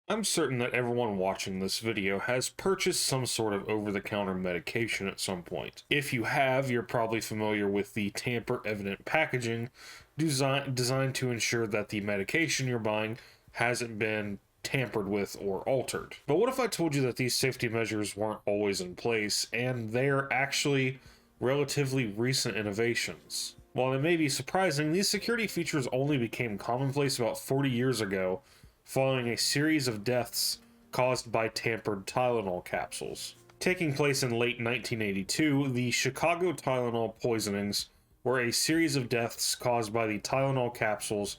I'm certain that everyone watching this video has purchased some sort of over-the-counter medication at some point. If you have, you're probably familiar with the tamper-evident packaging designed to ensure that the medication you're buying hasn't been tampered with or altered. But what if I told you that these safety measures weren't always in place and they're actually relatively recent innovations? While it may be surprising, these security features only became commonplace about 40 years ago, following a series of deaths caused by tampered Tylenol capsules. Taking place in late 1982, the Chicago Tylenol Poisonings were a series of deaths caused by the Tylenol capsules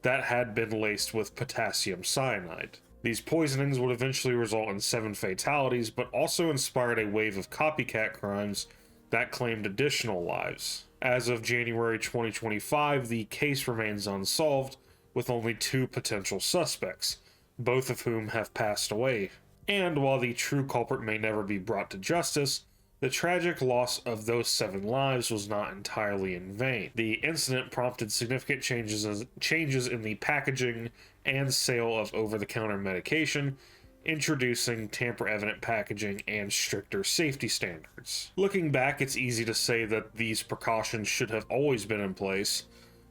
that had been laced with potassium cyanide. These poisonings would eventually result in 7 fatalities, but also inspired a wave of copycat crimes that claimed additional lives. As of January 2025, the case remains unsolved, with only 2 potential suspects, both of whom have passed away. And while the true culprit may never be brought to justice, the tragic loss of those 7 lives was not entirely in vain. The incident prompted significant changes in the packaging and sale of over-the-counter medication, introducing tamper-evident packaging and stricter safety standards. Looking back, it's easy to say that these precautions should have always been in place,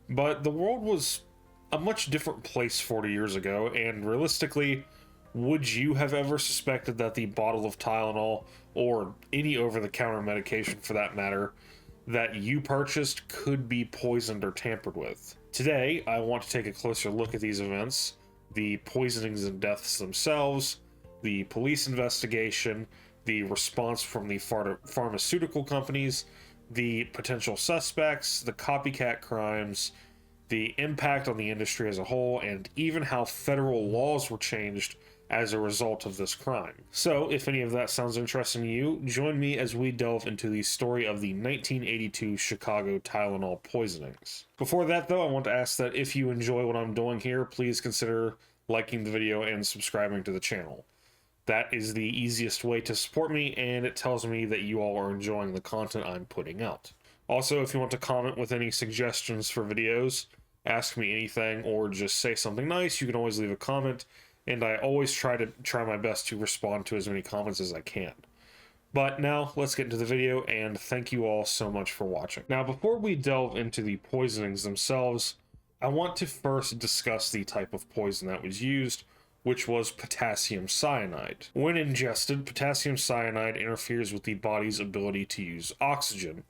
but the world was a much different place 40 years ago, and realistically, would you have ever suspected that the bottle of Tylenol, or any over-the-counter medication for that matter, that you purchased could be poisoned or tampered with? Today, I want to take a closer look at these events, the poisonings and deaths themselves, the police investigation, the response from the pharmaceutical companies, the potential suspects, the copycat crimes, the impact on the industry as a whole, and even how federal laws were changed as a result of this crime. So, if any of that sounds interesting to you, join me as we delve into the story of the 1982 Chicago Tylenol Poisonings. Before that, though, I want to ask that if you enjoy what I'm doing here, please consider liking the video and subscribing to the channel. That is the easiest way to support me, and it tells me that you all are enjoying the content I'm putting out. Also, if you want to comment with any suggestions for videos, ask me anything, or just say something nice, you can always leave a comment, and I always try my best to respond to as many comments as I can. But now, let's get into the video, and thank you all so much for watching. Now, before we delve into the poisonings themselves, I want to first discuss the type of poison that was used, which was potassium cyanide. When ingested, potassium cyanide interferes with the body's ability to use oxygen,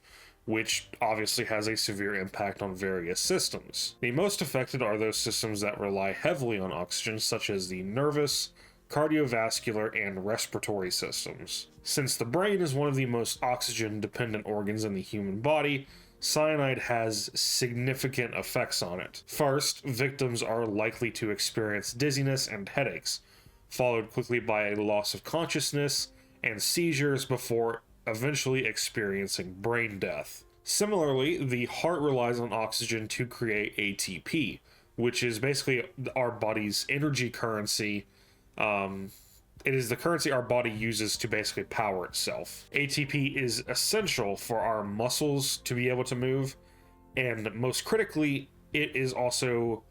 which obviously has a severe impact on various systems. The most affected are those systems that rely heavily on oxygen, such as the nervous, cardiovascular, and respiratory systems. Since the brain is one of the most oxygen-dependent organs in the human body, cyanide has significant effects on it. First, victims are likely to experience dizziness and headaches, followed quickly by a loss of consciousness and seizures before eventually experiencing brain death. Similarly, the heart relies on oxygen to create ATP, which is basically our body's energy currency. It is the currency our body uses to basically power itself. ATP is essential for our muscles to be able to move, and most critically, it is also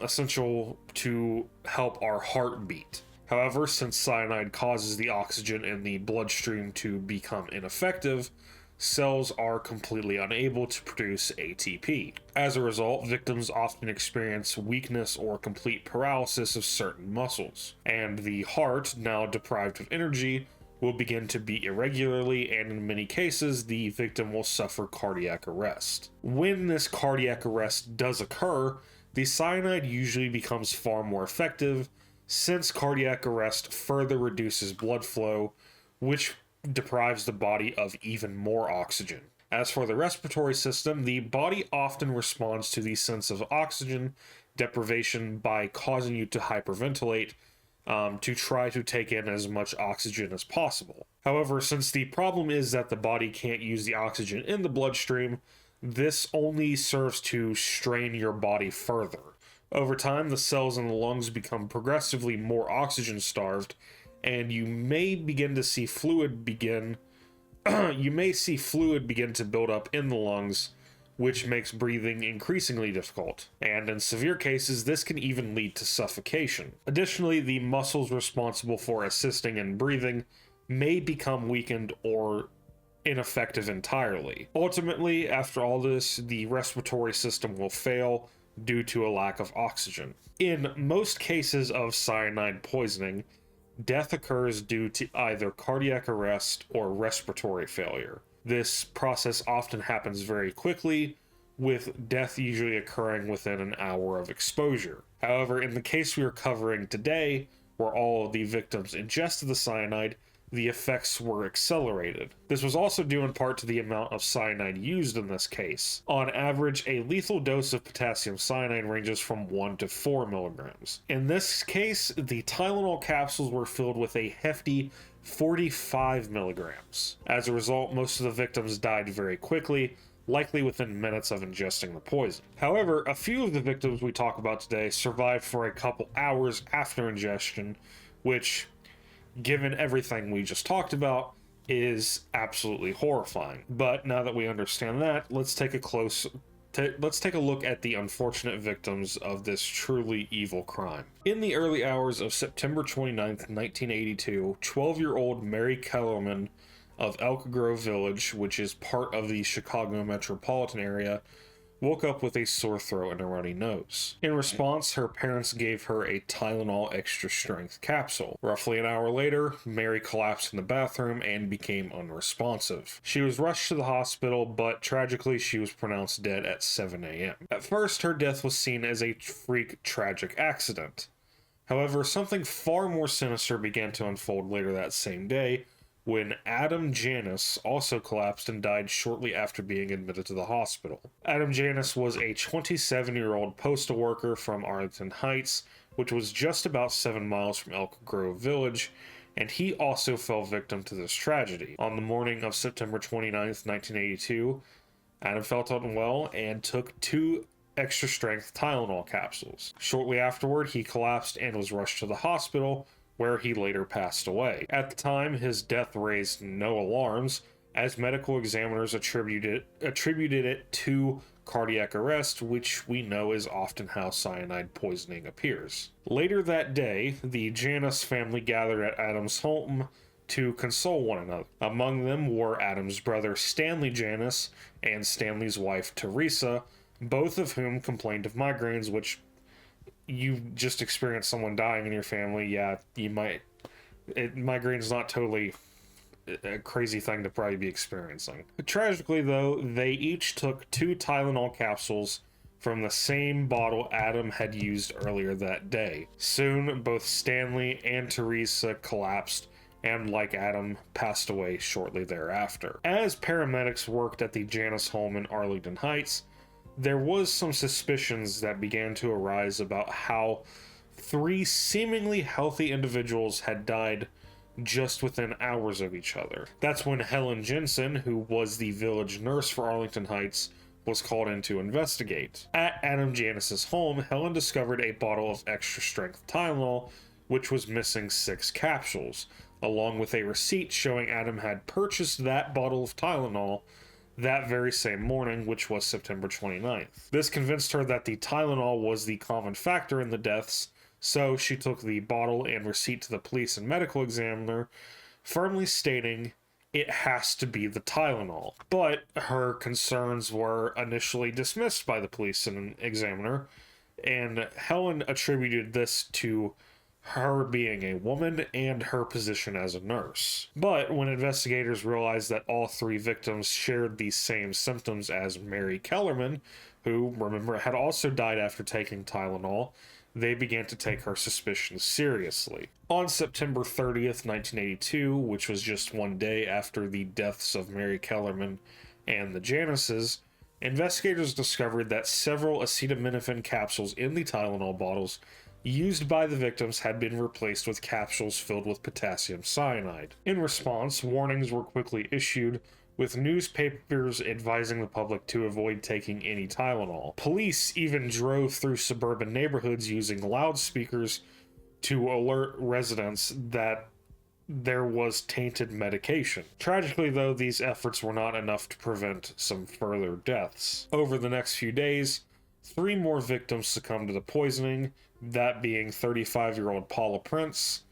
essential to help our heart beat. However, since cyanide causes the oxygen in the bloodstream to become ineffective, cells are completely unable to produce ATP. As a result, victims often experience weakness or complete paralysis of certain muscles, and the heart, now deprived of energy, will begin to beat irregularly, and in many cases, the victim will suffer cardiac arrest. When this cardiac arrest does occur, the cyanide usually becomes far more effective, since cardiac arrest further reduces blood flow, which deprives the body of even more oxygen. As for the respiratory system, the body often responds to the sense of oxygen deprivation by causing you to hyperventilate, to try to take in as much oxygen as possible. However, since the problem is that the body can't use the oxygen in the bloodstream, this only serves to strain your body further. Over time, the cells in the lungs become progressively more oxygen starved, and you may see fluid begin to build up in the lungs, which makes breathing increasingly difficult. And in severe cases, this can even lead to suffocation. Additionally, the muscles responsible for assisting in breathing may become weakened or ineffective entirely. Ultimately, after all this, the respiratory system will fail due to a lack of oxygen. In most cases of cyanide poisoning, death occurs due to either cardiac arrest or respiratory failure. This process often happens very quickly, with death usually occurring within an hour of exposure. However, in the case we are covering today, where all of the victims ingested the cyanide, the effects were accelerated. This was also due in part to the amount of cyanide used in this case. On average, a lethal dose of potassium cyanide ranges from 1 to 4 milligrams. In this case, the Tylenol capsules were filled with a hefty 45 milligrams. As a result, most of the victims died very quickly, likely within minutes of ingesting the poison. However, a few of the victims we talk about today survived for a couple hours after ingestion, which, given everything we just talked about, is absolutely horrifying. But now that we understand that, let's take a look at the unfortunate victims of this truly evil crime. In the early hours of September 29th, 1982, 12-year-old Mary Kellerman of Elk Grove Village, which is part of the Chicago metropolitan area, woke up with a sore throat and a runny nose. In response, her parents gave her a Tylenol extra strength capsule. Roughly an hour later, Mary collapsed in the bathroom and became unresponsive. She was rushed to the hospital, but tragically she was pronounced dead at 7 a.m. At first, her death was seen as a freak tragic accident. However, something far more sinister began to unfold later that same day, when Adam Janus also collapsed and died shortly after being admitted to the hospital. Adam Janus was a 27-year-old postal worker from Arlington Heights, which was just about 7 miles from Elk Grove Village, and he also fell victim to this tragedy. On the morning of September 29th, 1982, Adam felt unwell and took 2 extra-strength Tylenol capsules. Shortly afterward, he collapsed and was rushed to the hospital, where he later passed away. At the time, his death raised no alarms, as medical examiners attributed it to cardiac arrest, which we know is often how cyanide poisoning appears. Later that day, the Janus family gathered at Adam's home to console one another. Among them were Adam's brother Stanley Janus and Stanley's wife Teresa, both of whom complained of migraines, which you just experienced someone dying in your family, yeah, you might. Migraine's not totally a crazy thing to probably be experiencing. Tragically, though, they each took 2 Tylenol capsules from the same bottle Adam had used earlier that day. Soon, both Stanley and Teresa collapsed and, like Adam, passed away shortly thereafter. As paramedics worked at the Janus home in Arlington Heights, there was some suspicions that began to arise about how 3 seemingly healthy individuals had died just within hours of each other. That's when Helen Jensen, who was the village nurse for Arlington Heights, was called in to investigate. At Adam Janus's home, Helen discovered a bottle of extra-strength Tylenol, which was missing 6 capsules, along with a receipt showing Adam had purchased that bottle of Tylenol that very same morning, which was September 29th. This convinced her that the Tylenol was the common factor in the deaths, so she took the bottle and receipt to the police and medical examiner, firmly stating it has to be the Tylenol. But her concerns were initially dismissed by the police and examiner, and Helen attributed this to her being a woman and her position as a nurse. But when investigators realized that all 3 victims shared the same symptoms as Mary Kellerman, who, remember, had also died after taking Tylenol, they began to take her suspicions seriously. On September 30th, 1982, which was just one day after the deaths of Mary Kellerman and the Januses, investigators discovered that several acetaminophen capsules in the Tylenol bottles used by the victims had been replaced with capsules filled with potassium cyanide. In response, warnings were quickly issued, with newspapers advising the public to avoid taking any Tylenol. Police even drove through suburban neighborhoods using loudspeakers to alert residents that there was tainted medication. Tragically, though, these efforts were not enough to prevent some further deaths. Over the next few days, 3 more victims succumbed to the poisoning, that being 35-year-old Paula Prince,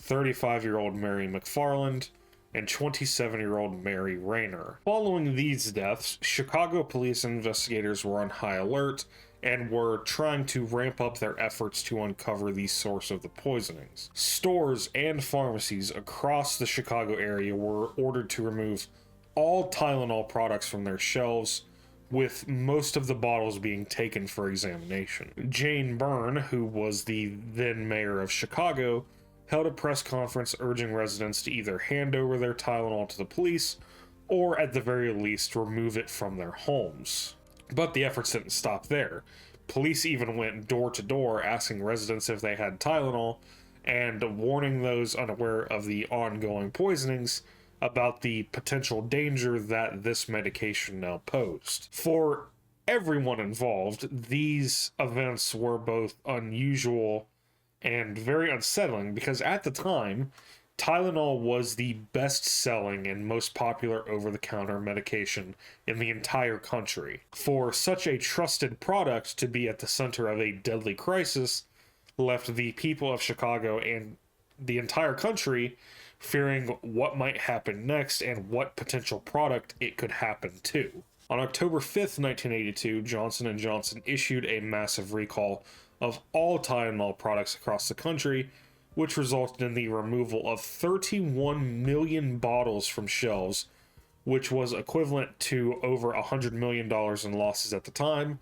35-year-old Mary McFarland, and 27-year-old Mary Rayner. Following these deaths, Chicago police investigators were on high alert and were trying to ramp up their efforts to uncover the source of the poisonings. Stores and pharmacies across the Chicago area were ordered to remove all Tylenol products from their shelves, with most of the bottles being taken for examination. Jane Byrne, who was the then mayor of Chicago, held a press conference urging residents to either hand over their Tylenol to the police or at the very least remove it from their homes. But the efforts didn't stop there. Police even went door to door asking residents if they had Tylenol and warning those unaware of the ongoing poisonings about the potential danger that this medication now posed. For everyone involved, these events were both unusual and very unsettling because at the time, Tylenol was the best-selling and most popular over-the-counter medication in the entire country. For such a trusted product to be at the center of a deadly crisis left the people of Chicago and the entire country fearing what might happen next and what potential product it could happen to. On October 5th, 1982, Johnson & Johnson issued a massive recall of all Tylenol products across the country, which resulted in the removal of 31 million bottles from shelves, which was equivalent to over $100 million in losses at the time,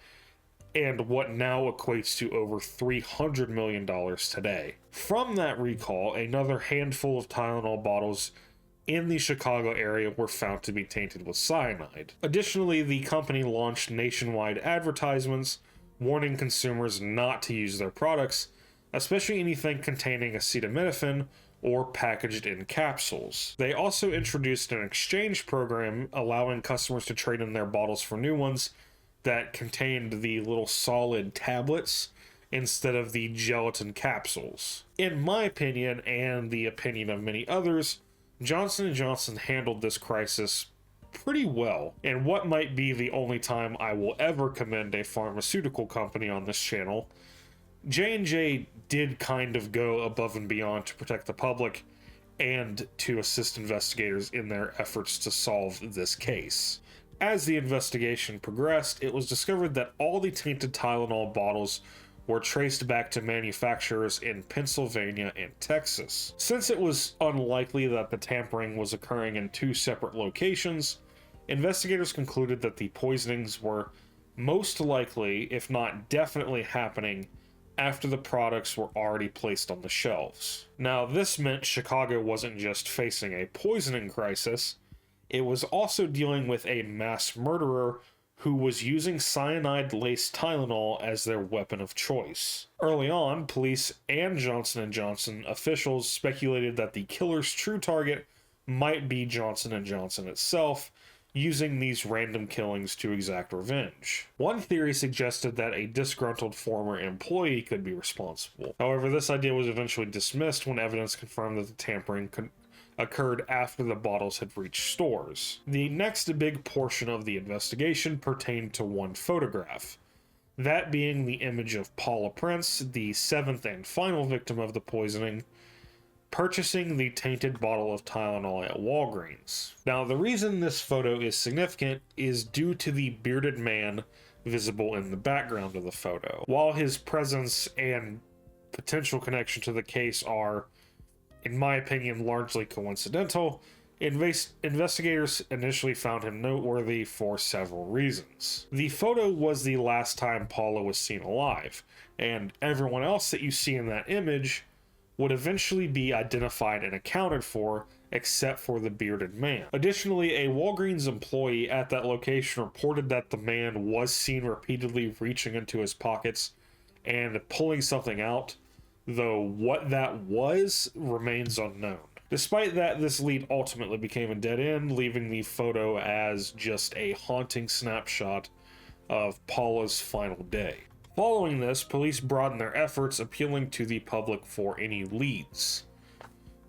and what now equates to over $300 million today. From that recall, another handful of Tylenol bottles in the Chicago area were found to be tainted with cyanide. Additionally, the company launched nationwide advertisements warning consumers not to use their products, especially anything containing acetaminophen or packaged in capsules. They also introduced an exchange program allowing customers to trade in their bottles for new ones that contained the little solid tablets instead of the gelatin capsules. In my opinion, and the opinion of many others, Johnson & Johnson handled this crisis pretty well, and what might be the only time I will ever commend a pharmaceutical company on this channel, J&J did kind of go above and beyond to protect the public and to assist investigators in their efforts to solve this case. As the investigation progressed, it was discovered that all the tainted Tylenol bottles were traced back to manufacturers in Pennsylvania and Texas. Since it was unlikely that the tampering was occurring in 2 separate locations, investigators concluded that the poisonings were most likely, if not definitely, happening after the products were already placed on the shelves. Now, this meant Chicago wasn't just facing a poisoning crisis, it was also dealing with a mass murderer who was using cyanide-laced Tylenol as their weapon of choice. Early on, police and Johnson & Johnson officials speculated that the killer's true target might be Johnson & Johnson itself, using these random killings to exact revenge. One theory suggested that a disgruntled former employee could be responsible. However, this idea was eventually dismissed when evidence confirmed that the tampering occurred after the bottles had reached stores. The next big portion of the investigation pertained to one photograph, that being the image of Paula Prince, the 7th and final victim of the poisoning, purchasing the tainted bottle of Tylenol at Walgreens. Now, the reason this photo is significant is due to the bearded man visible in the background of the photo. While his presence and potential connection to the case are, in my opinion, largely coincidental, investigators initially found him noteworthy for several reasons. The photo was the last time Paula was seen alive, and everyone else that you see in that image would eventually be identified and accounted for, except for the bearded man. Additionally, a Walgreens employee at that location reported that the man was seen repeatedly reaching into his pockets and pulling something out, though what that was remains unknown. Despite that, this lead ultimately became a dead end, leaving the photo as just a haunting snapshot of Paula's final day. Following this, police broadened their efforts, appealing to the public for any leads.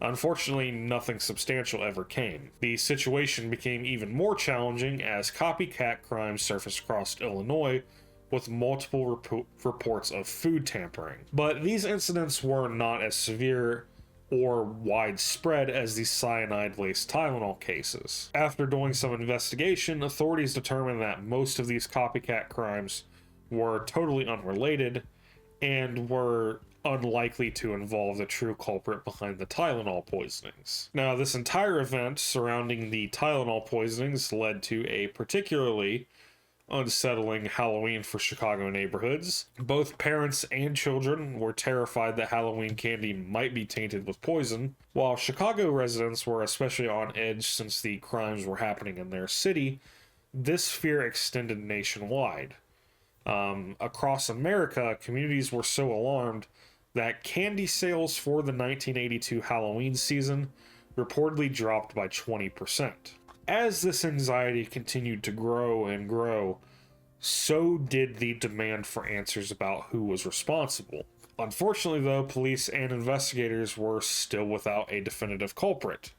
Unfortunately, nothing substantial ever came. The situation became even more challenging as copycat crimes surfaced across Illinois with multiple reports of food tampering. But these incidents were not as severe or widespread as the cyanide-laced Tylenol cases. After doing some investigation, authorities determined that most of these copycat crimes were totally unrelated and were unlikely to involve the true culprit behind the Tylenol poisonings. Now, this entire event surrounding the Tylenol poisonings led to a particularly unsettling Halloween for Chicago neighborhoods. Both parents and children were terrified that Halloween candy might be tainted with poison, while Chicago residents were especially on edge since the crimes were happening in their city. This fear extended nationwide. Across America, communities were so alarmed that candy sales for the 1982 Halloween season reportedly dropped by 20%. As this anxiety continued to grow and grow, so did the demand for answers about who was responsible. Unfortunately, though, police and investigators were still without a definitive culprit.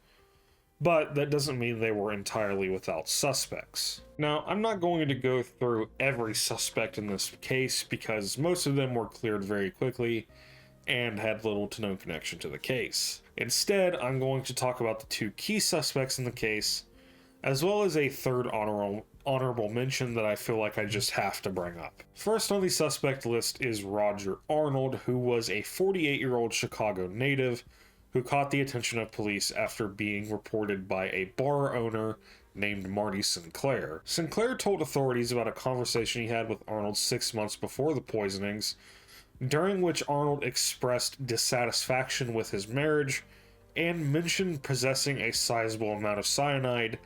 But that doesn't mean they were entirely without suspects. Now, I'm not going to go through every suspect in this case because most of them were cleared very quickly and had little to no connection to the case. Instead, I'm going to talk about the two key suspects in the case, as well as a third honorable mention that I feel like I just have to bring up. First on the suspect list is Roger Arnold, who was a 48-year-old Chicago native who caught the attention of police after being reported by a bar owner named Marty Sinclair. Sinclair told authorities about a conversation he had with Arnold 6 months before the poisonings, during which Arnold expressed dissatisfaction with his marriage and mentioned possessing a sizable amount of cyanide,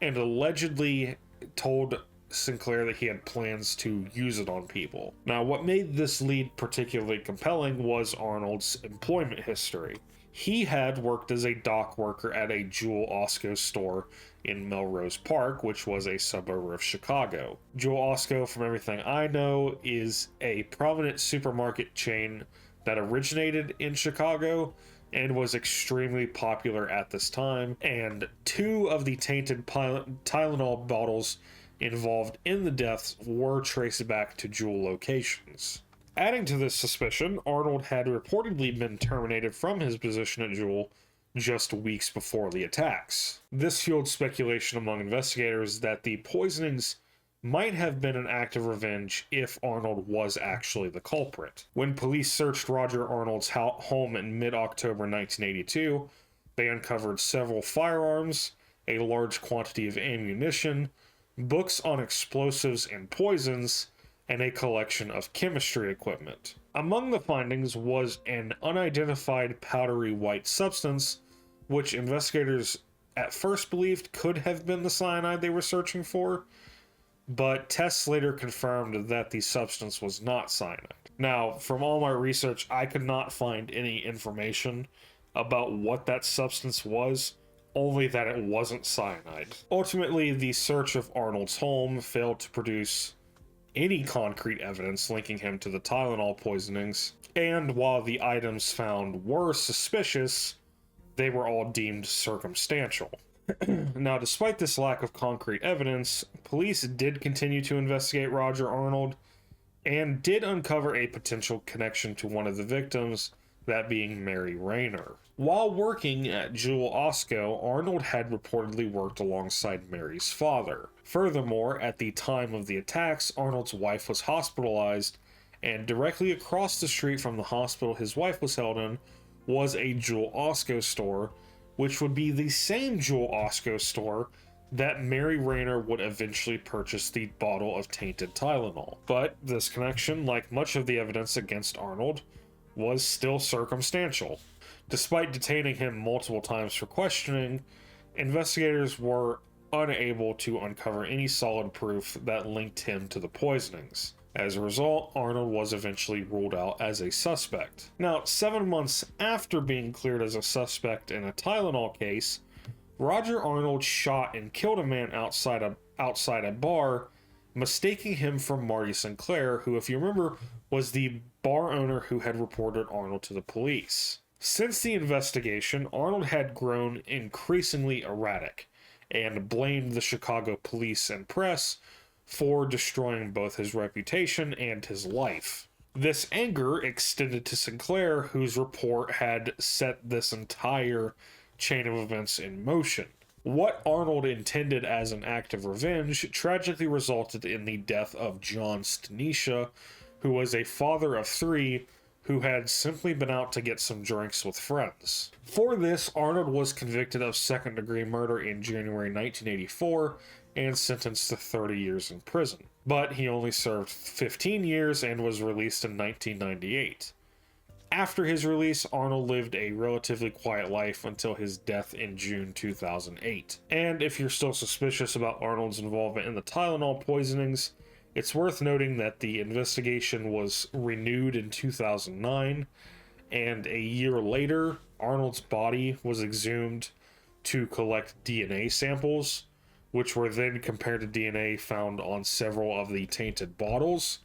and allegedly told Sinclair that he had plans to use it on people. Now, what made this lead particularly compelling was Arnold's employment history. He had worked as a dock worker at a Jewel Osco store in Melrose Park, which was a suburb of Chicago. Jewel Osco, from everything I know, is a prominent supermarket chain that originated in Chicago and was extremely popular at this time, and 2 of the tainted Tylenol bottles involved in the deaths were traced back to Jewel locations. Adding to this suspicion, Arnold had reportedly been terminated from his position at Jewel just weeks before the attacks. This fueled speculation among investigators that the poisonings might have been an act of revenge if Arnold was actually the culprit. When police searched Roger Arnold's home in mid-October 1982, they uncovered several firearms, a large quantity of ammunition, books on explosives and poisons, and a collection of chemistry equipment. Among the findings was an unidentified powdery white substance, which investigators at first believed could have been the cyanide they were searching for, but tests later confirmed that the substance was not cyanide. Now, from all my research, I could not find any information about what that substance was, only that it wasn't cyanide. Ultimately, the search of Arnold's home failed to produce any concrete evidence linking him to the Tylenol poisonings, and while the items found were suspicious, they were all deemed circumstantial. Now, despite this lack of concrete evidence, police did continue to investigate Roger Arnold and did uncover a potential connection to one of the victims, that being Mary Rayner. While working at Jewel Osco, Arnold had reportedly worked alongside Mary's father. Furthermore, at the time of the attacks, Arnold's wife was hospitalized, and directly across the street from the hospital his wife was held in was a Jewel Osco store, which would be the same Jewel Osco store that Mary Rayner would eventually purchase the bottle of tainted Tylenol. But this connection, like much of the evidence against Arnold, was still circumstantial. Despite detaining him multiple times for questioning, investigators were unable to uncover any solid proof that linked him to the poisonings. As a result, Arnold was eventually ruled out as a suspect. Now, 7 months after being cleared as a suspect in a Tylenol case, Roger Arnold shot and killed a man outside a bar, mistaking him for Marty Sinclair, who, if you remember, was the bar owner who had reported Arnold to the police. Since the investigation, Arnold had grown increasingly erratic and blamed the Chicago police and press for destroying both his reputation and his life. This anger extended to Sinclair, whose report had set this entire chain of events in motion. What Arnold intended as an act of revenge tragically resulted in the death of John Stanisha, who was a father of 3 who had simply been out to get some drinks with friends. For this, Arnold was convicted of second-degree murder in January 1984 and sentenced to 30 years in prison. But he only served 15 years and was released in 1998. After his release, Arnold lived a relatively quiet life until his death in June 2008. And if you're still suspicious about Arnold's involvement in the Tylenol poisonings, it's worth noting that the investigation was renewed in 2009, and a year later, Arnold's body was exhumed to collect DNA samples, which were then compared to DNA found on several of the tainted bottles.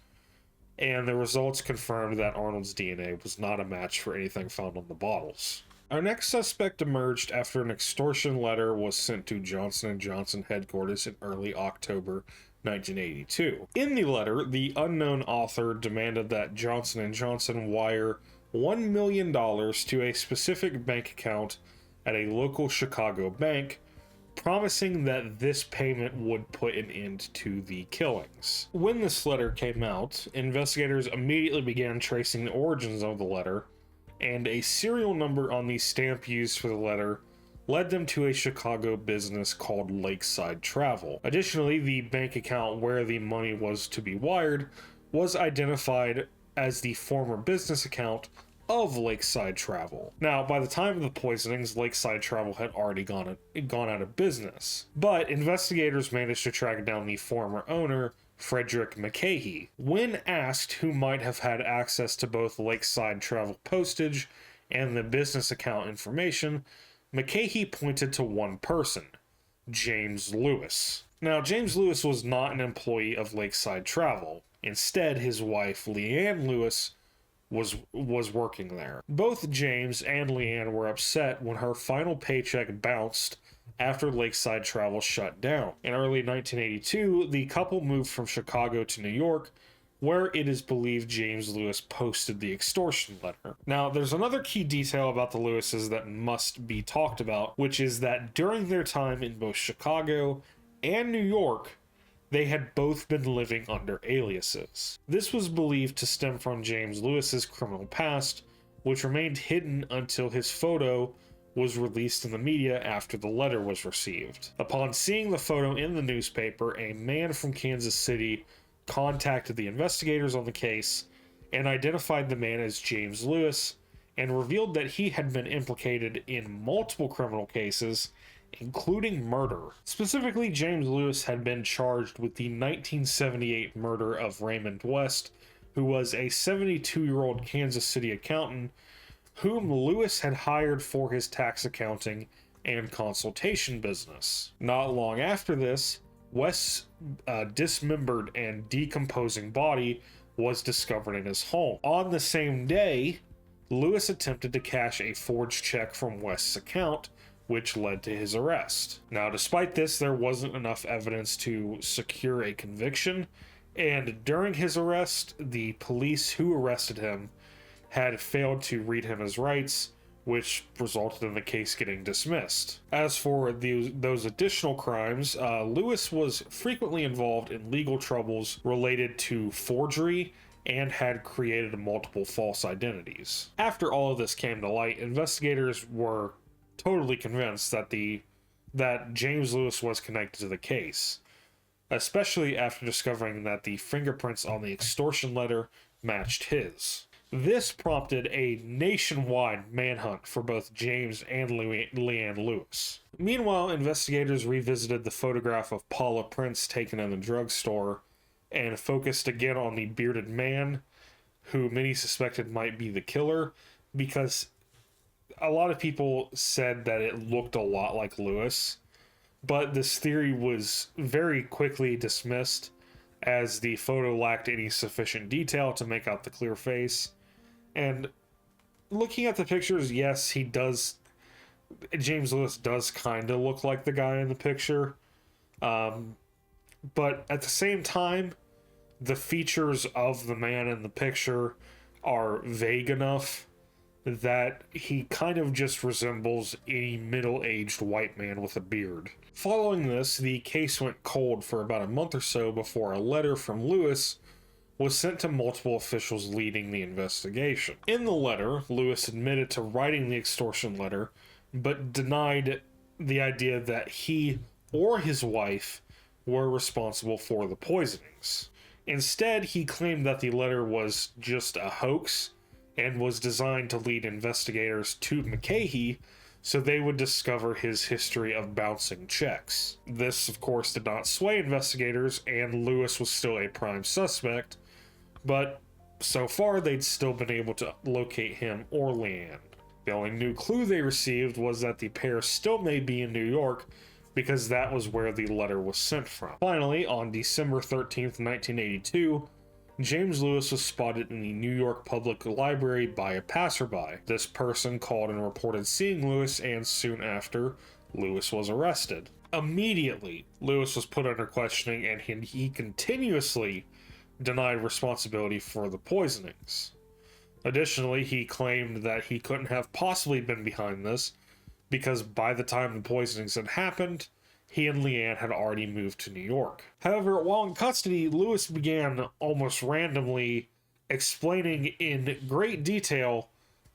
And the results confirmed that Arnold's DNA was not a match for anything found on the bottles. Our next suspect emerged after an extortion letter was sent to Johnson & Johnson headquarters in early October 1982. In the letter, the unknown author demanded that Johnson & Johnson wire $1 million to a specific bank account at a local Chicago bank, promising that this payment would put an end to the killings. When this letter came out, investigators immediately began tracing the origins of the letter, and a serial number on the stamp used for the letter led them to a Chicago business called Lakeside Travel. Additionally, the bank account where the money was to be wired was identified as the former business account of Lakeside Travel. Now, by the time of the poisonings, Lakeside Travel had already gone out of business. But investigators managed to track down the former owner, Frederick McCahey. When asked who might have had access to both Lakeside Travel postage and the business account information, McCahey pointed to one person, James Lewis. Now, James Lewis was not an employee of Lakeside Travel. Instead, his wife, Leanne Lewis, was working there. Both James and Leanne were upset when her final paycheck bounced after Lakeside Travel shut down. In early 1982, the couple moved from Chicago to New York, where it is believed James Lewis posted the extortion letter. Now, there's another key detail about the Lewises that must be talked about, which is that during their time in both Chicago and New York, they had both been living under aliases. This was believed to stem from James Lewis's criminal past, which remained hidden until his photo was released in the media after the letter was received. Upon seeing the photo in the newspaper, a man from Kansas City contacted the investigators on the case and identified the man as James Lewis and revealed that he had been implicated in multiple criminal cases, including murder. Specifically, James Lewis had been charged with the 1978 murder of Raymond West, who was a 72-year-old Kansas City accountant whom Lewis had hired for his tax accounting and consultation business. Not long after this, West's dismembered and decomposing body was discovered in his home. On the same day, Lewis attempted to cash a forged check from West's account, which led to his arrest. Now, despite this, there wasn't enough evidence to secure a conviction, and during his arrest, the police who arrested him had failed to read him his rights, which resulted in the case getting dismissed. As for those additional crimes, Lewis was frequently involved in legal troubles related to forgery and had created multiple false identities. After all of this came to light, investigators were totally convinced that James Lewis was connected to the case, especially after discovering that the fingerprints on the extortion letter matched his. This prompted a nationwide manhunt for both James and Leanne Lewis. Meanwhile, investigators revisited the photograph of Paula Prince taken in the drugstore and focused again on the bearded man, who many suspected might be the killer, because a lot of people said that it looked a lot like Lewis, but this theory was very quickly dismissed as the photo lacked any sufficient detail to make out the clear face. And looking at the pictures, yes, he does. James Lewis does kind of look like the guy in the picture. But at the same time, the features of the man in the picture are vague enough that he kind of just resembles any middle-aged white man with a beard. Following this, the case went cold for about a month or so before a letter from Lewis was sent to multiple officials leading the investigation. In the letter, Lewis admitted to writing the extortion letter, but denied the idea that he or his wife were responsible for the poisonings. Instead, he claimed that the letter was just a hoax and was designed to lead investigators to McCahey so they would discover his history of bouncing checks. This, of course, did not sway investigators, and Lewis was still a prime suspect, but so far they'd still been able to locate him or Leanne. The only new clue they received was that the pair still may be in New York, because that was where the letter was sent from. Finally, on December 13th, 1982, James Lewis was spotted in the New York Public Library by a passerby. This person called and reported seeing Lewis, and soon after, Lewis was arrested. Immediately, Lewis was put under questioning, and he continuously denied responsibility for the poisonings. Additionally, he claimed that he couldn't have possibly been behind this because by the time the poisonings had happened, he and Leanne had already moved to New York. However, while in custody, Lewis began almost randomly explaining in great detail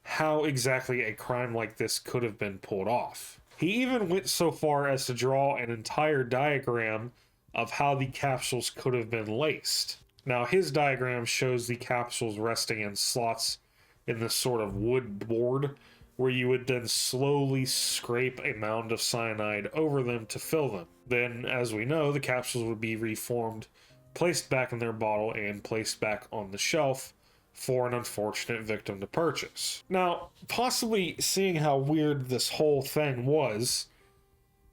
how exactly a crime like this could have been pulled off. He even went so far as to draw an entire diagram of how the capsules could have been laced. Now, his diagram shows the capsules resting in slots in this sort of wood board, where you would then slowly scrape a mound of cyanide over them to fill them. Then, as we know, the capsules would be reformed, placed back in their bottle, and placed back on the shelf for an unfortunate victim to purchase. Now, possibly seeing how weird this whole thing was,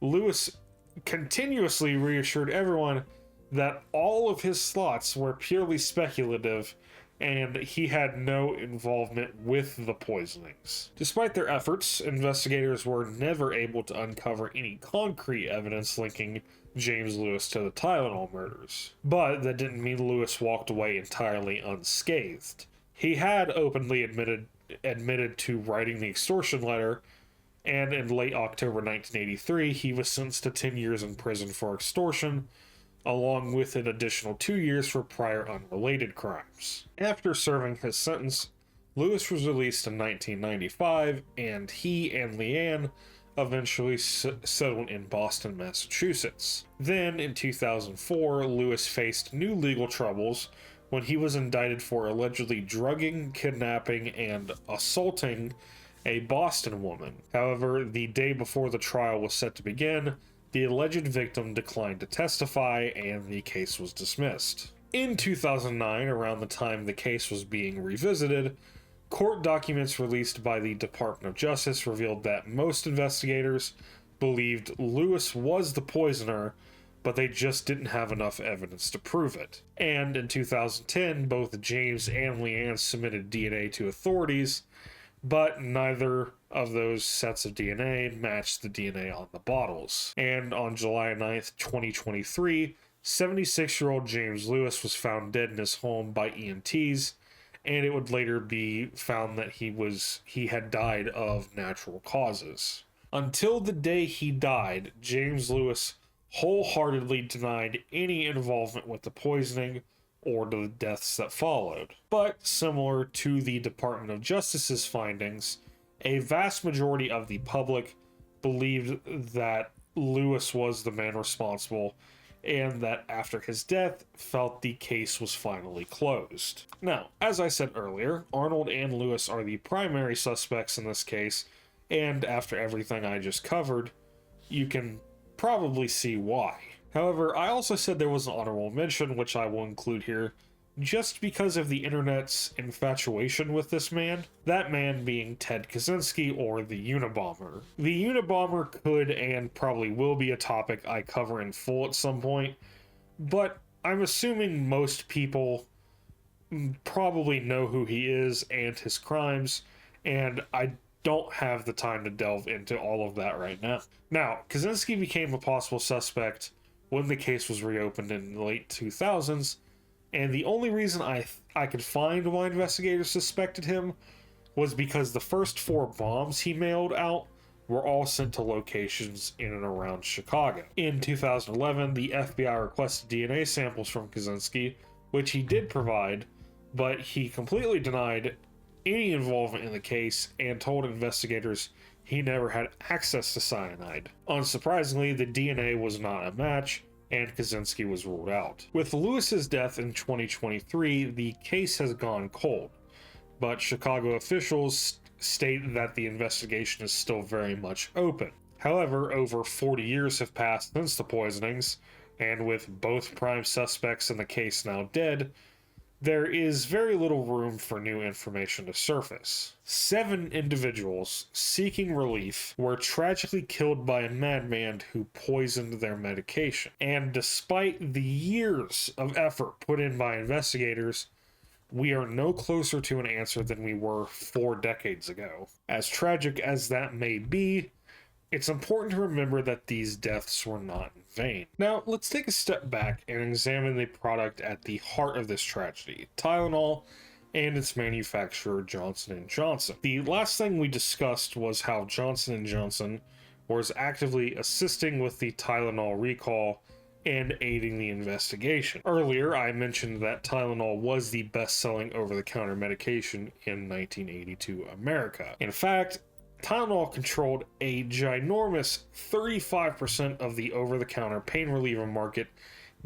Lewis continuously reassured everyone that all of his slots were purely speculative and he had no involvement with the poisonings. Despite their efforts, investigators were never able to uncover any concrete evidence linking James Lewis to the Tylenol murders. But that didn't mean Lewis walked away entirely unscathed. He had openly admitted to writing the extortion letter, and in late October 1983, he was sentenced to 10 years in prison for extortion, along with an additional 2 years for prior unrelated crimes. After serving his sentence, Lewis was released in 1995, and he and Leanne eventually settled in Boston, Massachusetts. Then, in 2004, Lewis faced new legal troubles when he was indicted for allegedly drugging, kidnapping, and assaulting a Boston woman. However, the day before the trial was set to begin, the alleged victim declined to testify, and the case was dismissed. In 2009, around the time the case was being revisited, court documents released by the Department of Justice revealed that most investigators believed Lewis was the poisoner, but they just didn't have enough evidence to prove it. And in 2010, both James and Leanne submitted DNA to authorities, but neither of those sets of DNA matched the DNA on the bottles. And on July 9th, 2023, 76-year-old James Lewis was found dead in his home by EMTs, and it would later be found that he had died of natural causes. Until the day he died, James Lewis wholeheartedly denied any involvement with the poisoning or the deaths that followed. But similar to the Department of Justice's findings, a vast majority of the public believed that Lewis was the man responsible, and that after his death, felt the case was finally closed. Now, as I said earlier, Arnold and Lewis are the primary suspects in this case, and after everything I just covered, you can probably see why. However, I also said there was an honorable mention, which I will include here, just because of the internet's infatuation with this man, that man being Ted Kaczynski, or the Unabomber. The Unabomber could and probably will be a topic I cover in full at some point, but I'm assuming most people probably know who he is and his crimes, and I don't have the time to delve into all of that right now. Now, Kaczynski became a possible suspect when the case was reopened in the late 2000s, and the only reason I could find why investigators suspected him was because the first 4 bombs he mailed out were all sent to locations in and around Chicago. In 2011, the FBI requested DNA samples from Kaczynski, which he did provide, but he completely denied any involvement in the case and told investigators he never had access to cyanide. Unsurprisingly, the DNA was not a match, and Kaczynski was ruled out. With Lewis's death in 2023, the case has gone cold, but Chicago officials state that the investigation is still very much open. However, over 40 years have passed since the poisonings, and with both prime suspects in the case now dead, there is very little room for new information to surface. 7 individuals seeking relief were tragically killed by a madman who poisoned their medication. And despite the years of effort put in by investigators, we are no closer to an answer than we were 4 decades ago. As tragic as that may be, it's important to remember that these deaths were not in vain. Now, let's take a step back and examine the product at the heart of this tragedy, Tylenol, and its manufacturer, Johnson & Johnson. The last thing we discussed was how Johnson & Johnson was actively assisting with the Tylenol recall and aiding the investigation. Earlier, I mentioned that Tylenol was the best-selling over-the-counter medication in 1982 America. In fact, Tylenol controlled a ginormous 35% of the over-the-counter pain reliever market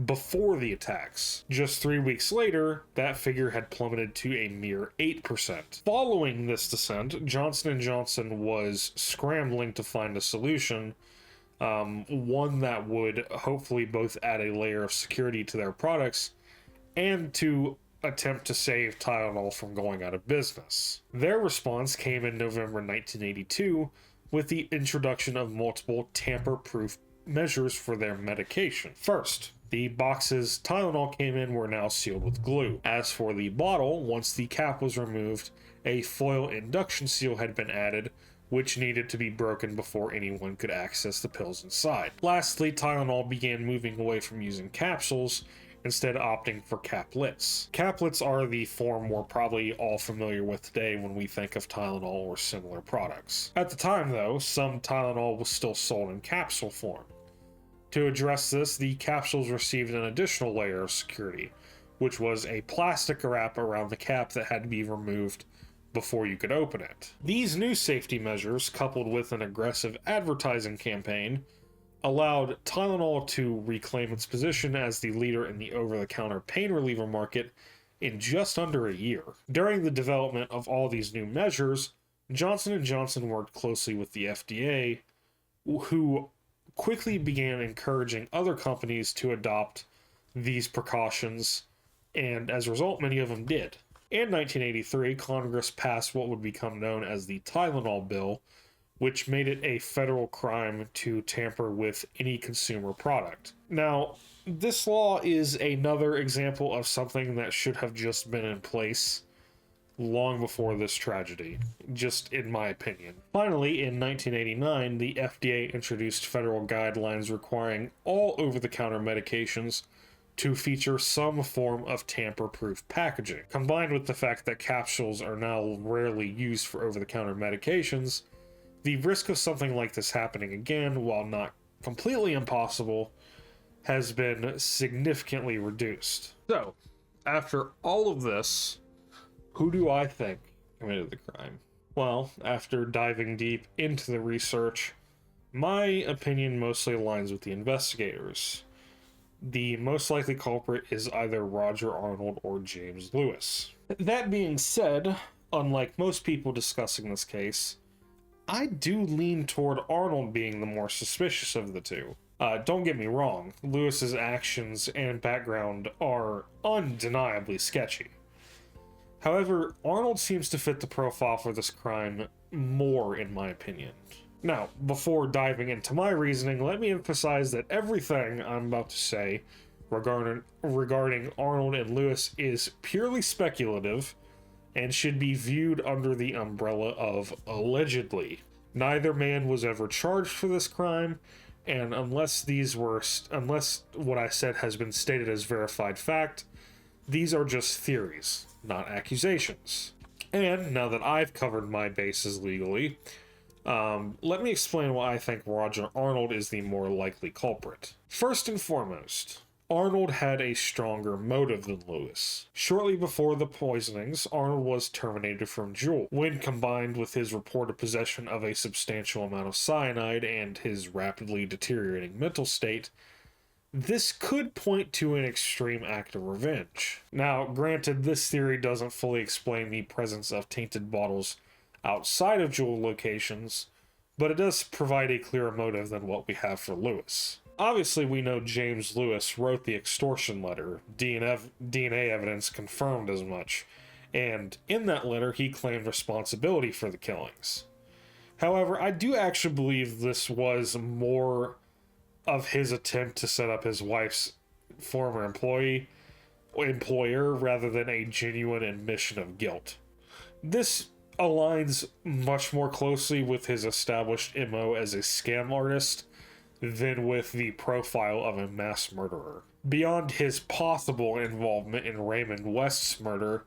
before the attacks. Just 3 weeks later, that figure had plummeted to a mere 8%. Following this descent, Johnson & Johnson was scrambling to find a solution, one that would hopefully both add a layer of security to their products and to attempt to save Tylenol from going out of business. Their response came in November 1982 with the introduction of multiple tamper-proof measures for their medication. First, the boxes Tylenol came in were now sealed with glue. As for the bottle, once the cap was removed, a foil induction seal had been added, which needed to be broken before anyone could access the pills inside. Lastly, Tylenol began moving away from using capsules, instead opting for caplets. Caplets are the form we're probably all familiar with today when we think of Tylenol or similar products. At the time, though, some Tylenol was still sold in capsule form. To address this, the capsules received an additional layer of security, which was a plastic wrap around the cap that had to be removed before you could open it. These new safety measures, coupled with an aggressive advertising campaign, allowed Tylenol to reclaim its position as the leader in the over-the-counter pain reliever market in just under a year. During the development of all these new measures, Johnson & Johnson worked closely with the FDA, who quickly began encouraging other companies to adopt these precautions, and as a result, many of them did. In 1983, Congress passed what would become known as the Tylenol Bill, which made it a federal crime to tamper with any consumer product. Now, this law is another example of something that should have just been in place long before this tragedy, just in my opinion. Finally, in 1989, the FDA introduced federal guidelines requiring all over-the-counter medications to feature some form of tamper-proof packaging. Combined with the fact that capsules are now rarely used for over-the-counter medications, the risk of something like this happening again, while not completely impossible, has been significantly reduced. So, after all of this, who do I think committed the crime? Well, after diving deep into the research, my opinion mostly aligns with the investigators. The most likely culprit is either Roger Arnold or James Lewis. That being said, unlike most people discussing this case, I do lean toward Arnold being the more suspicious of the two. Don't get me wrong, Lewis's actions and background are undeniably sketchy. However, Arnold seems to fit the profile for this crime more, in my opinion. Now, before diving into my reasoning, let me emphasize that everything I'm about to say regarding Arnold and Lewis is purely speculative, and should be viewed under the umbrella of allegedly. Neither man was ever charged for this crime, and unless what I said has been stated as verified fact, these are just theories, not accusations. And now that I've covered my bases legally, let me explain why I think Roger Arnold is the more likely culprit. First and foremost, Arnold had a stronger motive than Lewis. Shortly before the poisonings, Arnold was terminated from Jewel. When combined with his reported possession of a substantial amount of cyanide and his rapidly deteriorating mental state, this could point to an extreme act of revenge. Now, granted, this theory doesn't fully explain the presence of tainted bottles outside of Jewel locations, but it does provide a clearer motive than what we have for Lewis. Obviously, we know James Lewis wrote the extortion letter. DNA evidence confirmed as much, and in that letter, he claimed responsibility for the killings. However, I do actually believe this was more of his attempt to set up his wife's former employer rather than a genuine admission of guilt. This aligns much more closely with his established MO as a scam artist than with the profile of a mass murderer. Beyond his possible involvement in Raymond West's murder,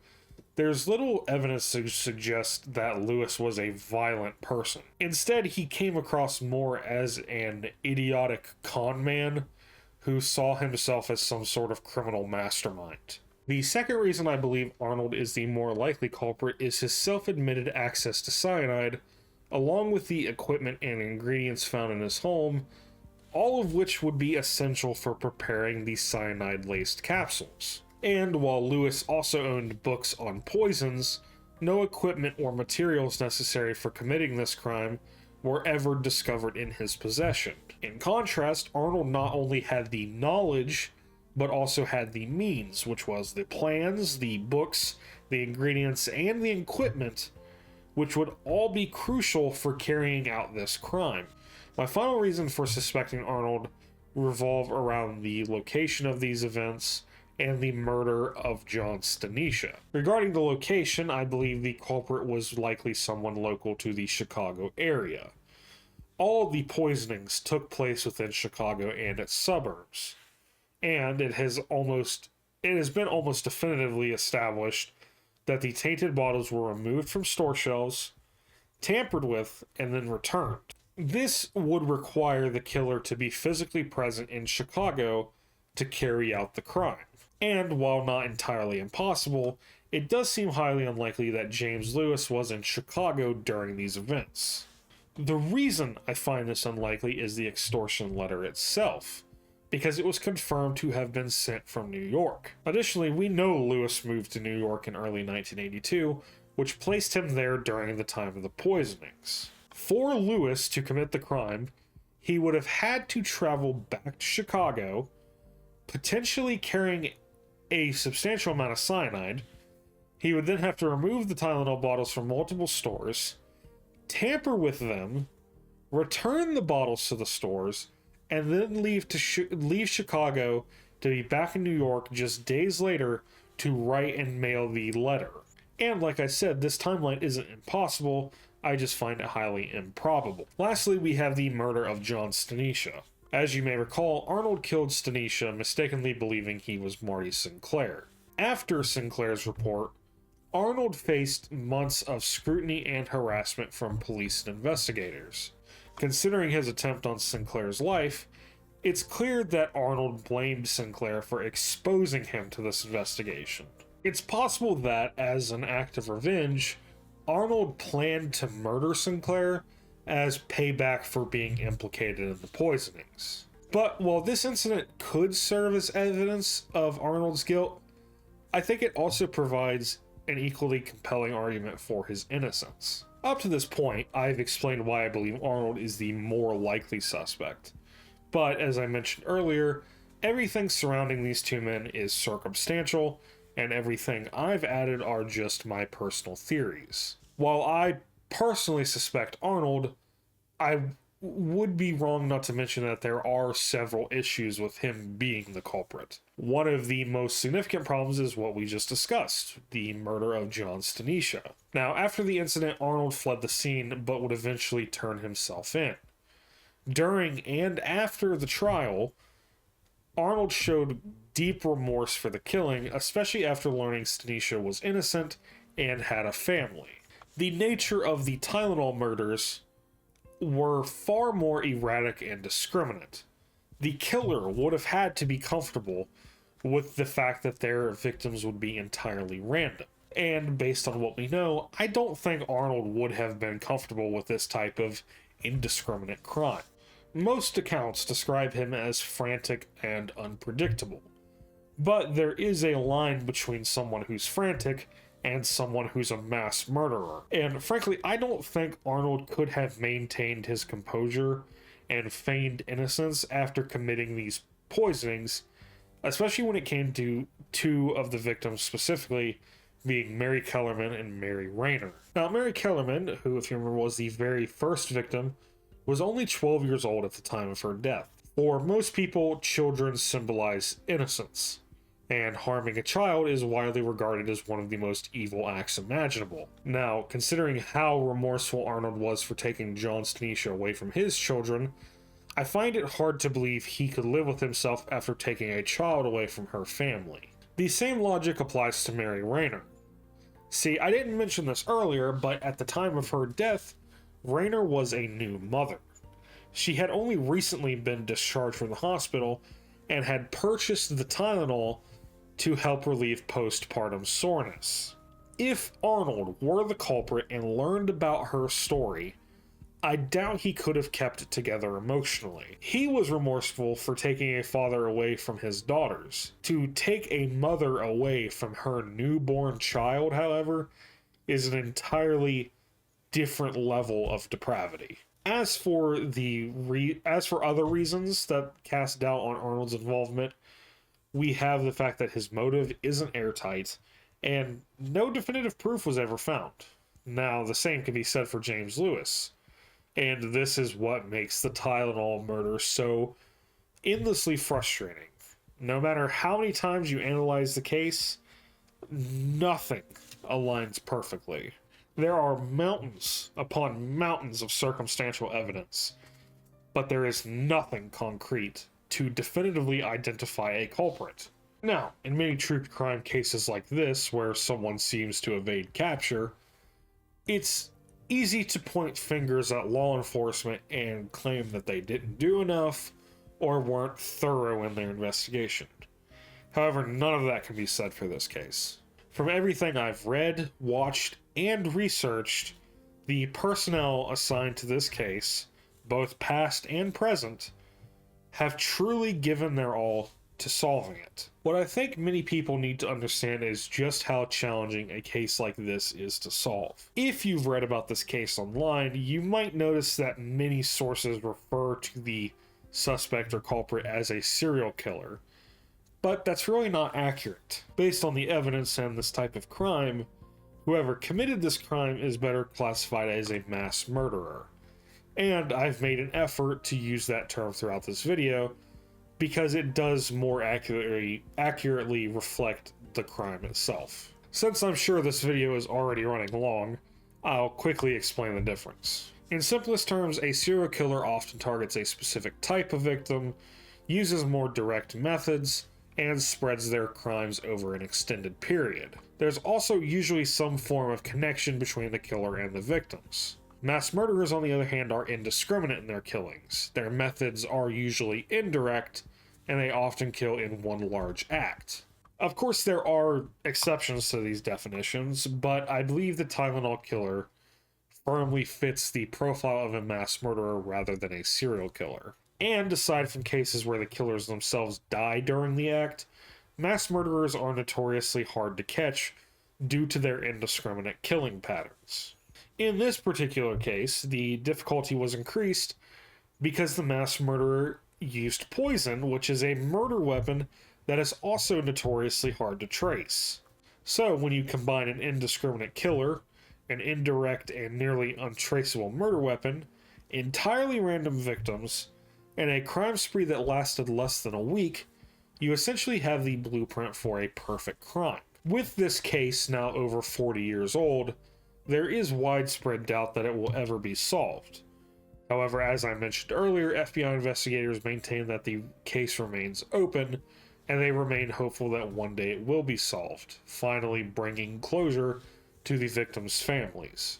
there's little evidence to suggest that Lewis was a violent person. Instead, he came across more as an idiotic con man who saw himself as some sort of criminal mastermind. The second reason I believe Arnold is the more likely culprit is his self-admitted access to cyanide, along with the equipment and ingredients found in his home, all of which would be essential for preparing the cyanide-laced capsules. And while Lewis also owned books on poisons, no equipment or materials necessary for committing this crime were ever discovered in his possession. In contrast, Arnold not only had the knowledge, but also had the means, which was the plans, the books, the ingredients, and the equipment, which would all be crucial for carrying out this crime. My final reason for suspecting Arnold revolve around the location of these events and the murder of John Stanisha. Regarding the location, I believe the culprit was likely someone local to the Chicago area. All of the poisonings took place within Chicago and its suburbs, and it has been almost definitively established that the tainted bottles were removed from store shelves, tampered with, and then returned. This would require the killer to be physically present in Chicago to carry out the crime. And while not entirely impossible, it does seem highly unlikely that James Lewis was in Chicago during these events. The reason I find this unlikely is the extortion letter itself, because it was confirmed to have been sent from New York. Additionally, we know Lewis moved to New York in early 1982, which placed him there during the time of the poisonings. For Lewis to commit the crime, he would have had to travel back to Chicago, potentially carrying a substantial amount of cyanide. He would then have to remove the Tylenol bottles from multiple stores, tamper with them, return the bottles to the stores, and then leave Chicago to be back in New York just days later to write and mail the letter. And like I said, this timeline isn't impossible, I just find it highly improbable. Lastly, we have the murder of John Stanisha. As you may recall, Arnold killed Stanisha, mistakenly believing he was Marty Sinclair. After Sinclair's report, Arnold faced months of scrutiny and harassment from police and investigators. Considering his attempt on Sinclair's life, it's clear that Arnold blamed Sinclair for exposing him to this investigation. It's possible that, as an act of revenge, Arnold planned to murder Sinclair as payback for being implicated in the poisonings. But while this incident could serve as evidence of Arnold's guilt, I think it also provides an equally compelling argument for his innocence. Up to this point, I've explained why I believe Arnold is the more likely suspect. But as I mentioned earlier, everything surrounding these two men is circumstantial, and everything I've added are just my personal theories. While I personally suspect Arnold, I would be wrong not to mention that there are several issues with him being the culprit. One of the most significant problems is what we just discussed, the murder of John Stanisha. Now, after the incident, Arnold fled the scene but would eventually turn himself in. During and after the trial, Arnold showed deep remorse for the killing, especially after learning Stanisha was innocent and had a family. The nature of the Tylenol murders were far more erratic and discriminate. The killer would have had to be comfortable with the fact that their victims would be entirely random. And based on what we know, I don't think Arnold would have been comfortable with this type of indiscriminate crime. Most accounts describe him as frantic and unpredictable. But there is a line between someone who's frantic and someone who's a mass murderer. And frankly, I don't think Arnold could have maintained his composure and feigned innocence after committing these poisonings, especially when it came to two of the victims specifically, being Mary Kellerman and Mary Rayner. Now, Mary Kellerman, who, if you remember, was the very first victim, was only 12 years old at the time of her death. For most people, children symbolize innocence, and harming a child is widely regarded as one of the most evil acts imaginable. Now, considering how remorseful Arnold was for taking John Stanisha away from his children, I find it hard to believe he could live with himself after taking a child away from her family. The same logic applies to Mary Rayner. See, I didn't mention this earlier, but at the time of her death, Rayner was a new mother. She had only recently been discharged from the hospital and had purchased the Tylenol to help relieve postpartum soreness. If Arnold were the culprit and learned about her story, I doubt he could have kept it together emotionally. He was remorseful for taking a father away from his daughters. To take a mother away from her newborn child, however, is an entirely different level of depravity. As for other reasons that cast doubt on Arnold's involvement, we have the fact that his motive isn't airtight, and no definitive proof was ever found. Now, the same can be said for James Lewis, and this is what makes the Tylenol murder so endlessly frustrating. No matter how many times you analyze the case, nothing aligns perfectly. There are mountains upon mountains of circumstantial evidence, but there is nothing concrete to definitively identify a culprit. Now, in many true crime cases like this, where someone seems to evade capture, it's easy to point fingers at law enforcement and claim that they didn't do enough or weren't thorough in their investigation. However, none of that can be said for this case. From everything I've read, watched, and researched, the personnel assigned to this case, both past and present, have truly given their all to solving it. What I think many people need to understand is just how challenging a case like this is to solve. If you've read about this case online, you might notice that many sources refer to the suspect or culprit as a serial killer, but that's really not accurate. Based on the evidence and this type of crime, whoever committed this crime is better classified as a mass murderer. And I've made an effort to use that term throughout this video because it does more accurately reflect the crime itself. Since I'm sure this video is already running long, I'll quickly explain the difference. In simplest terms, a serial killer often targets a specific type of victim, uses more direct methods, and spreads their crimes over an extended period. There's also usually some form of connection between the killer and the victims. Mass murderers, on the other hand, are indiscriminate in their killings. Their methods are usually indirect, and they often kill in one large act. Of course, there are exceptions to these definitions, but I believe the Tylenol killer firmly fits the profile of a mass murderer rather than a serial killer. And aside from cases where the killers themselves die during the act, mass murderers are notoriously hard to catch due to their indiscriminate killing patterns. In this particular case, the difficulty was increased because the mass murderer used poison, which is a murder weapon that is also notoriously hard to trace. So when you combine an indiscriminate killer, an indirect and nearly untraceable murder weapon, entirely random victims, and a crime spree that lasted less than a week, you essentially have the blueprint for a perfect crime. With this case now over 40 years old, there is widespread doubt that it will ever be solved. However, as I mentioned earlier, FBI investigators maintain that the case remains open, and they remain hopeful that one day it will be solved, finally bringing closure to the victims' families.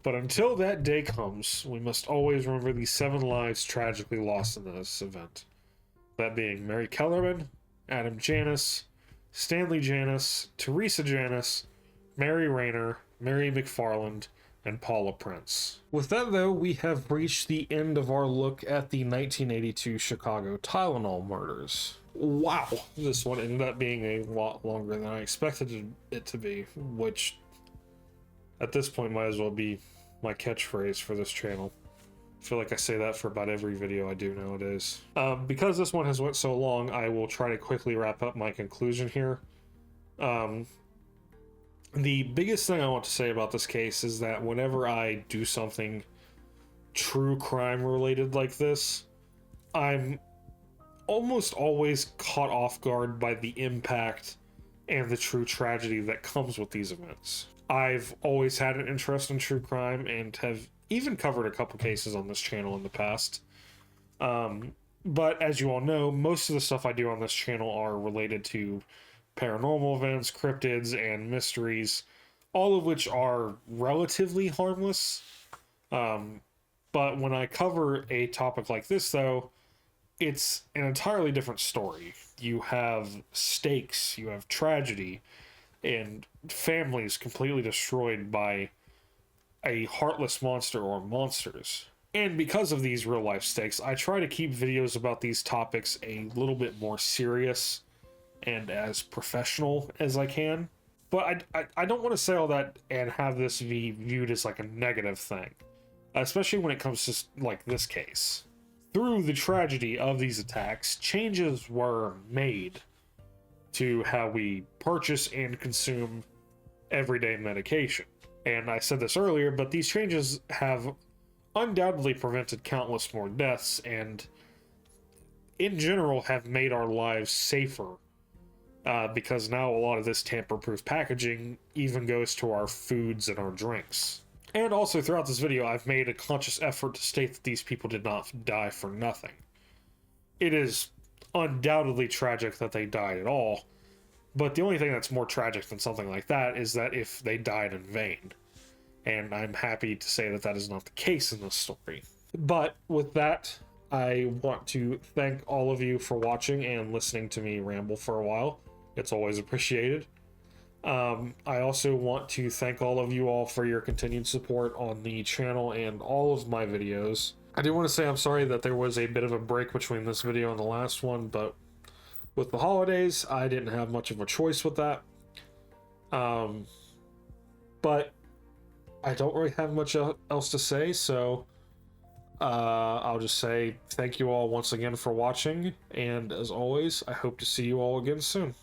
But until that day comes, we must always remember the 7 lives tragically lost in this event. That being Mary Kellerman, Adam Janus, Stanley Janus, Teresa Janus, Mary Rayner, Mary McFarland, and Paula Prince. With that, though, we have reached the end of our look at the 1982 Chicago Tylenol murders. Wow, this one ended up being a lot longer than I expected it to be, which at this point might as well be my catchphrase for this channel. I feel like I say that for about every video I do nowadays. Because this one has went so long, I will try to quickly wrap up my conclusion here. The biggest thing I want to say about this case is that whenever I do something true crime related like this, I'm almost always caught off guard by the impact and the true tragedy that comes with these events. I've always had an interest in true crime and have even covered a couple cases on this channel in the past. But as you all know, most of the stuff I do on this channel are related to paranormal events, cryptids, and mysteries, all of which are relatively harmless. But when I cover a topic like this, though, it's an entirely different story. You have stakes, you have tragedy, and families completely destroyed by a heartless monster or monsters. And because of these real life stakes, I try to keep videos about these topics a little bit more serious and as professional as I can. But I don't want to say all that and have this be viewed as like a negative thing, especially when it comes to like this case. Through the tragedy of these attacks, changes were made to how we purchase and consume everyday medication. And I said this earlier, but these changes have undoubtedly prevented countless more deaths and in general have made our lives safer. Because now a lot of this tamper-proof packaging even goes to our foods and our drinks. And also throughout this video, I've made a conscious effort to state that these people did not die for nothing. It is undoubtedly tragic that they died at all, but the only thing that's more tragic than something like that is that if they died in vain. And I'm happy to say that that is not the case in this story. But with that, I want to thank all of you for watching and listening to me ramble for a while. It's always appreciated. I also want to thank all of you all for your continued support on the channel and all of my videos. I do want to say I'm sorry that there was a bit of a break between this video and the last one, but with the holidays, I didn't have much of a choice with that. But I don't really have much else to say, so I'll just say thank you all once again for watching, and as always, I hope to see you all again soon.